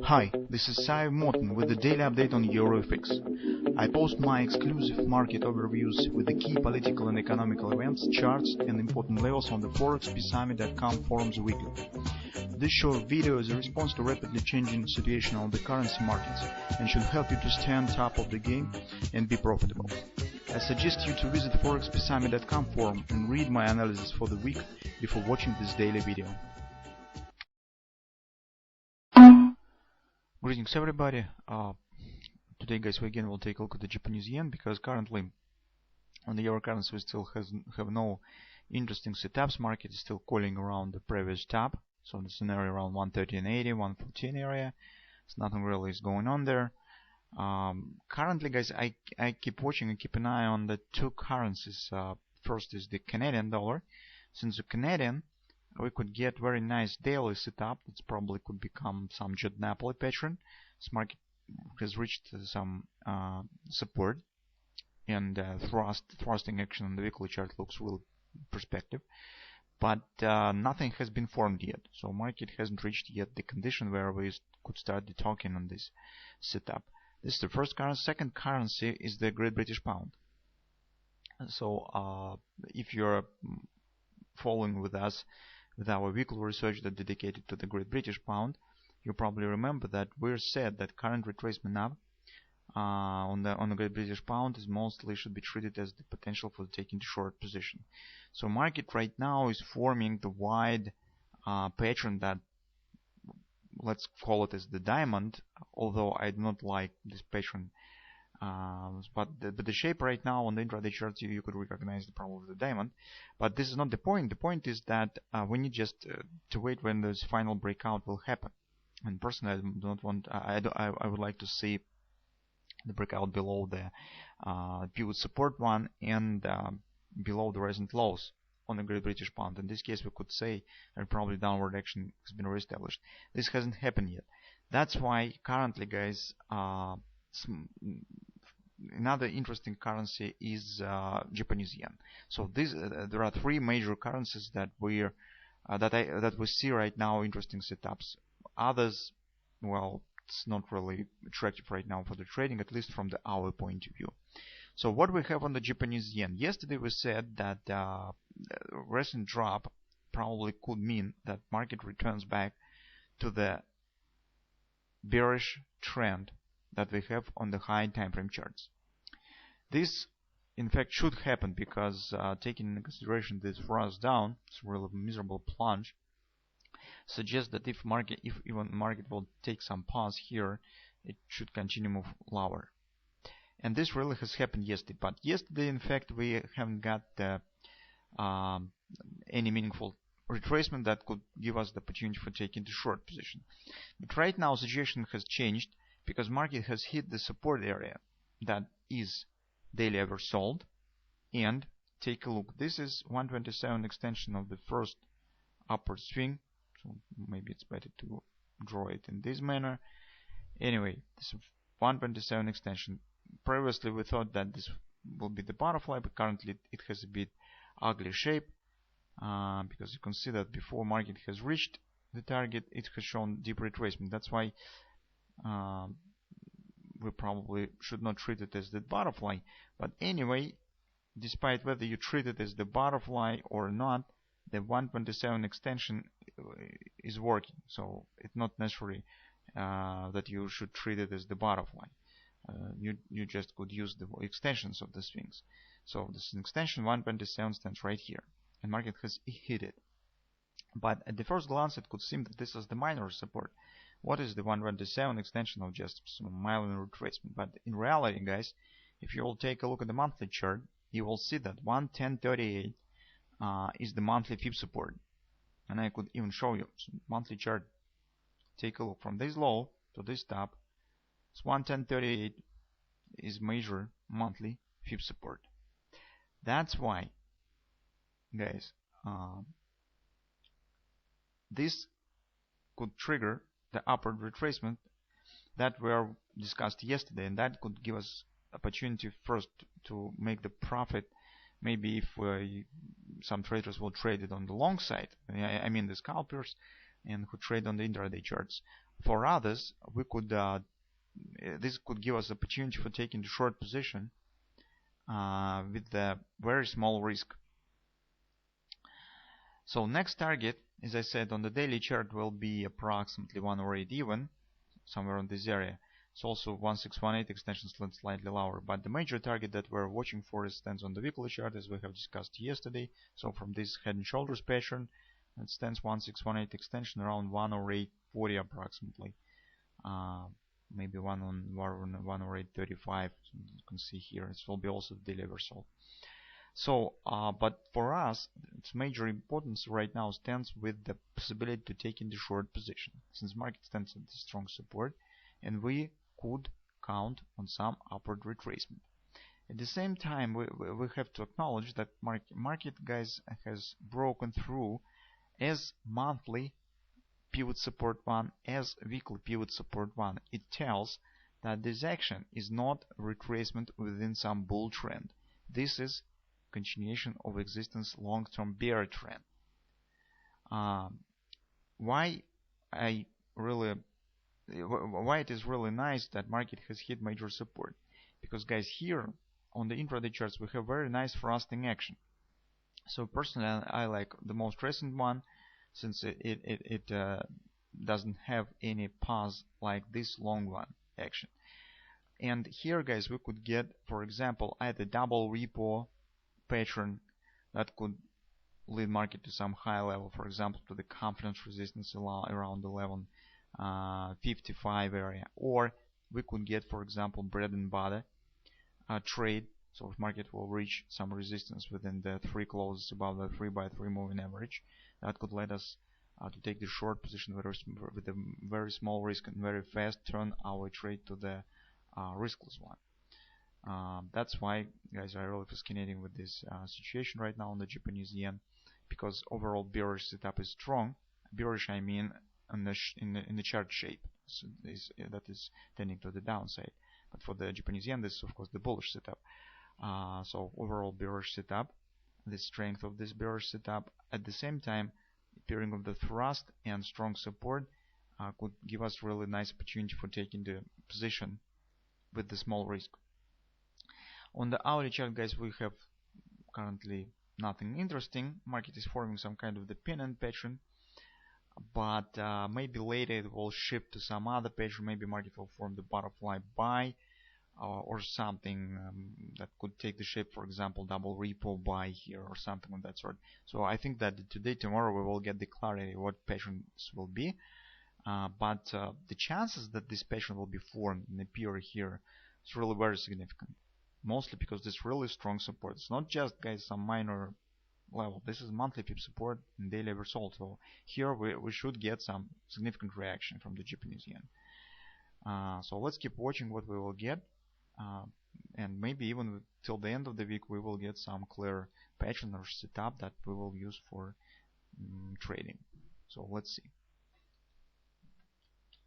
Hi, this is Sive Morten with the daily update on EuroFX. I post my exclusive market overviews with the key political and economical events, charts and important levels on the ForexPeaceArmy.com forums weekly. This short video is a response to rapidly changing situation on the currency markets and should help you to stay on top of the game and be profitable. I suggest you to visit ForexPeaceArmy.com forum and read my analysis for the week before watching this daily video. Greetings everybody. Today guys, we again will take a look at the Japanese yen, because currently on the euro currency we still have no interesting setups. Market is still calling around the previous top, so the scenario around 113.80, 114 area. So nothing really is going on there. Currently guys, I keep watching and keep an eye on the two currencies. First is the Canadian dollar. Since the Canadian, we could get very nice daily setup. It probably could become some Judd Napoli pattern. This market has reached some support, and thrusting action on the weekly chart looks real perspective, but nothing has been formed yet. So market hasn't reached yet the condition where we could start talking on this setup. This is the first currency. Second currency is the Great British Pound. So if you're following with us with our weekly research that dedicated to the Great British Pound, you probably remember that we said that current retracement up on the Great British Pound is mostly should be treated as the potential for taking the short position. So market right now is forming the wide pattern that, let's call it as the diamond, although I do not like this pattern. But the shape right now on the intraday charts, you could recognize the problem with the diamond. But this is not the point. The point is that we need just to wait when this final breakout will happen. And personally, I do not want. I would like to see the breakout below the pivot support one and below the recent lows on the Great British Pound. In this case, we could say that probably downward action has been reestablished. This hasn't happened yet. That's why currently, guys, another interesting currency is Japanese yen. So there are three major currencies that we see right now interesting setups. Others, well, it's not really attractive right now for the trading, at least from our point of view. So what we have on the Japanese yen? Yesterday we said that recent drop probably could mean that market returns back to the bearish trend that we have on the high time frame charts. This in fact should happen, because taking into consideration this thrust down, this really miserable plunge, suggests that if even market will take some pause here, it should continue move lower. And this really has happened yesterday. But yesterday in fact we haven't got any meaningful retracement that could give us the opportunity for taking the short position. But right now situation has changed, because market has hit the support area that is daily average sold. And take a look, this is 127 extension of the first upward swing, so maybe it's better to draw it in this manner. Anyway, this 127 extension. Previously we thought that this will be the butterfly, but currently it has a bit ugly shape, because you can see that before market has reached the target, it has shown deep retracement. That's why we probably should not treat it as the butterfly. But anyway, despite whether you treat it as the butterfly or not, the 127 extension is working. So it's not necessary that you should treat it as the butterfly. You just could use the extensions of the swings. So this extension 127 stands right here, and market has hit it. But at the first glance it could seem that this is the minor support. What is the 127 extension of just some mild retracement? But in reality, guys, if you will take a look at the monthly chart, you will see that 110.38 is the monthly fib support. And I could even show you monthly chart. Take a look from this low to this top. It's 110.38 is major monthly fib support. That's why, guys, this could trigger the upward retracement that were discussed yesterday, and that could give us opportunity first to make the profit. Maybe if some traders will trade it on the long side, I mean the scalpers, and who trade on the intraday charts, For others, we could this could give us opportunity for taking the short position with the very small risk. So next target, as I said, on the daily chart will be approximately 108 even, somewhere in this area. It's also 1618 extension slightly lower, but the major target that we're watching for stands on the weekly chart, as we have discussed yesterday. So from this head and shoulders pattern, it stands 1618 extension around 108.40 approximately. Maybe 108.35. You can see here it will be also the daily reversal. So, but for us, its major importance right now stands with the possibility to take in the short position, since market stands at the strong support, and we could count on some upward retracement. At the same time, we have to acknowledge that market guys has broken through as monthly pivot support 1, as weekly pivot support 1. It tells that this action is not retracement within some bull trend. This is continuation of existence long-term bear trend. Why it is really nice that market has hit major support, because guys, here on the intraday charts we have very nice thrusting action. So personally I like the most recent one, since it doesn't have any pause like this long one action. And here guys, we could get, for example, either double repo pattern that could lead market to some high level, for example to the confidence resistance around 11.55 area, or we could get, for example, bread and butter trade. So if market will reach some resistance within the 3 closes above the 3x3 moving average, that could let us to take the short position with a very small risk and very fast turn our trade to the riskless one. That's why, guys, I'm really fascinating with this situation right now on the Japanese yen, because overall bearish setup is strong. Bearish, I mean, in the chart shape, so that is tending to the downside. But for the Japanese yen, this is of course the bullish setup. So overall bearish setup, the strength of this bearish setup, at the same time, appearing of the thrust and strong support could give us really nice opportunity for taking the position with the small risk. On the hourly chart, guys, we have currently nothing interesting. Market is forming some kind of the pennant pattern, but maybe later it will shift to some other pattern. Maybe market will form the butterfly buy or something that could take the shape, for example, double repo buy here or something of that sort. So I think that today, tomorrow, we will get the clarity what patterns will be. But the chances that this pattern will be formed and appear here is really very significant. Mostly because this really strong support. It's not just, guys, some minor level. This is monthly pip support and daily reversal. So here we should get some significant reaction from the Japanese yen. So let's keep watching what we will get. And maybe even till the end of the week we will get some clear pattern or setup that we will use for trading. So let's see.